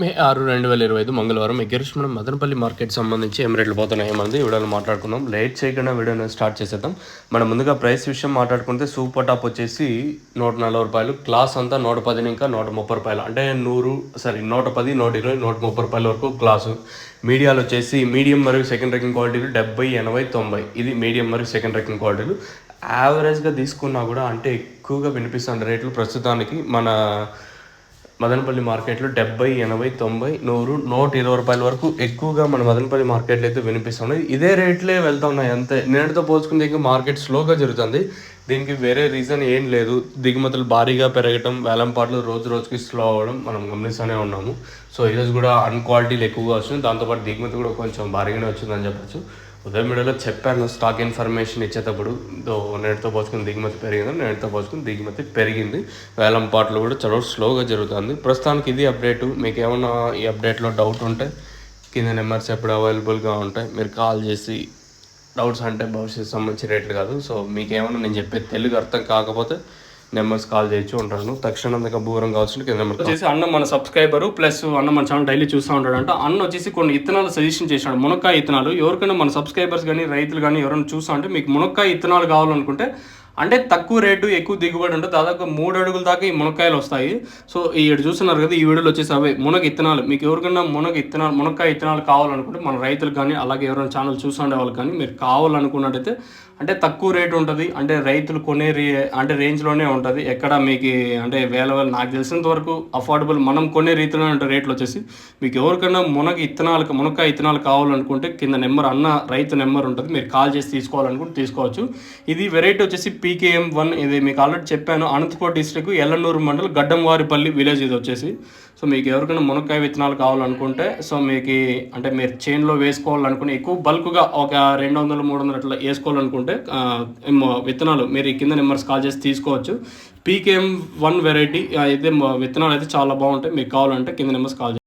మే 6, 2025 మంగళవారం ఎగ్గరిష్ మనం మదనపల్లి మార్కెట్ సంబంధించి ఏం రేట్లు పోతున్నాయి ఏమంది వీడియోలో మాట్లాడుకుందాం. లేట్ చేయకుండా వీడియోని స్టార్ట్ చేసేద్దాం. మనం ముందుగా ప్రైస్ విషయం మాట్లాడుకుంటే సూపర్ టాప్ వచ్చేసి 140 రూపాయలు, క్లాస్ అంతా 110 ఇంకా 130 రూపాయలు, అంటే 110, 120, 130 రూపాయల వరకు క్లాసు. మీడియాలో వచ్చేసి మీడియం మరియు సెకండ్ రేకింగ్ క్వాలిటీలు 70, 80, 90. ఇది మీడియం మరియు సెకండ్ రేకింగ్ క్వాలిటీలు. యావరేజ్గా తీసుకున్నా కూడా అంటే ఎక్కువగా వినిపిస్తున్న రేట్లు ప్రస్తుతానికి మన మదనపల్లి మార్కెట్లో 70, 80, 90, 100, 120 రూపాయల వరకు ఎక్కువగా మన మదనపల్లి మార్కెట్లో అయితే వినిపిస్తున్నాయి. ఇదే రేట్లే వెళ్తా ఉన్నాయి అంతే. నేటితో పోల్చుకుంటే ఇంకా మార్కెట్ స్లోగా జరుగుతుంది. దీనికి వేరే రీజన్ ఏం లేదు. దిగుమతులు భారీగా పెరగటం, వేలంపాట్లు రోజు రోజుకి స్లో అవ్వడం మనం గమనిస్తూనే ఉన్నాము. సో ఈరోజు కూడా అన్క్వాలిటీలు ఎక్కువగా వస్తుంది. దాంతోపాటు దిగుమతి కూడా కొంచెం భారీగానే వచ్చిందని చెప్పచ్చు. ఉదయం వీడియోలో చెప్పాను స్టాక్ ఇన్ఫర్మేషన్ ఇచ్చేటప్పుడు నేటితో పోల్చుకుని దిగుమతి పెరిగింది, నేటితో పోల్చుకుని దిగుమతి పెరిగింది. వేలంపాట్లు కూడా చాలా స్లోగా జరుగుతుంది. ప్రస్తుతానికి ఇది అప్డేటు. మీకు ఏమన్నా ఈ అప్డేట్లో డౌట్ ఉంటే కింద నెంబర్స్ ఎప్పుడు అవైలబుల్గా ఉంటాయి, మీరు కాల్ చేసి డౌట్స్ అంటే భవిష్యత్తు సంబంధించి రేట్లు కాదు. సో మీకు ఏమన్నా నేను చెప్పేది తెలుగు అర్థం కాకపోతే నెంబర్స్ కాల్ చేయొచ్చు ఉంటాను. తక్షణంగా బూరం కావాల్సిన కింద నెంబర్ వచ్చేసి అన్న మన సబ్స్క్రైబరు ప్లస్ అన్న మన ఛానల్ డైలీ చూస్తూ ఉంటాడు అంట. అన్న వచ్చేసి కొన్ని ఇత్తనాలు సజెషన్ చేశాడు, మునక్కాయ ఇత్తనాలు. ఎవరికైనా మన సబ్స్క్రైబర్స్ కానీ రైతులు కానీ ఎవరైనా చూస్తా అంటే మీకు మునక్కాయ ఇత్తనాలు కావాలనుకుంటే, అంటే తక్కువ రేటు ఎక్కువ దిగుబడి ఉంటుంది, దాదాపు 3 అడుగుల దాకా ఈ మునక్కాయలు వస్తాయి. సో ఇక్కడ చూస్తున్నారు కదా, ఈ వీడియోలో వచ్చేసి అవే మునగ ఇత్తనాలు. మీకు ఎవరికైనా మునక్కాయ ఇత్తనాలు కావాలనుకుంటే మన రైతులకు కానీ అలాగే ఎవరైనా ఛానల్ చూస్తుండే వాళ్ళకి కానీ మీరు కావాలనుకున్నట్టయితే, అంటే తక్కువ రేటు ఉంటుంది, అంటే రైతులు కొనే అంటే రేంజ్లోనే ఉంటుంది. ఎక్కడ మీకు అంటే వేల నాకు తెలిసినంత వరకు అఫోర్డబుల్ మనం కొనే రీతిలోనే ఉంటుంది రేట్లు వచ్చేసి. మీకు ఎవరికైనా మునక్కాయ ఇత్తనాలు కావాలనుకుంటే కింద నెంబర్ అన్న రైతు నెంబర్ ఉంటుంది, మీరు కాల్ చేసి తీసుకోవాలనుకుంటే తీసుకోవచ్చు. ఇది వెరైటీ వచ్చేసి PKM1. ఇది మీకు ఆల్రెడీ చెప్పాను, అనంతపురం డిస్ట్రిక్ట్ ఎల్లనూరు మండలం గడ్డంవారిపల్లి విలేజ్ ఇది వచ్చేసి. సో మీకు ఎవరికైనా మునక్కాయ విత్తనాలు కావాలనుకుంటే, సో మీకు అంటే మీరు చైన్లో వేసుకోవాలనుకుంటే, ఎక్కువ బల్క్గా ఒక 200, 300 అట్లా వేసుకోవాలనుకుంటే విత్తనాలు మీరు ఈ కింద నెంబర్స్ కాల్ చేసి తీసుకోవచ్చు. PKM1 వెరైటీ అయితే విత్తనాలు అయితే చాలా బాగుంటాయి. మీకు కావాలంటే కింద నెంబర్స్ కాల్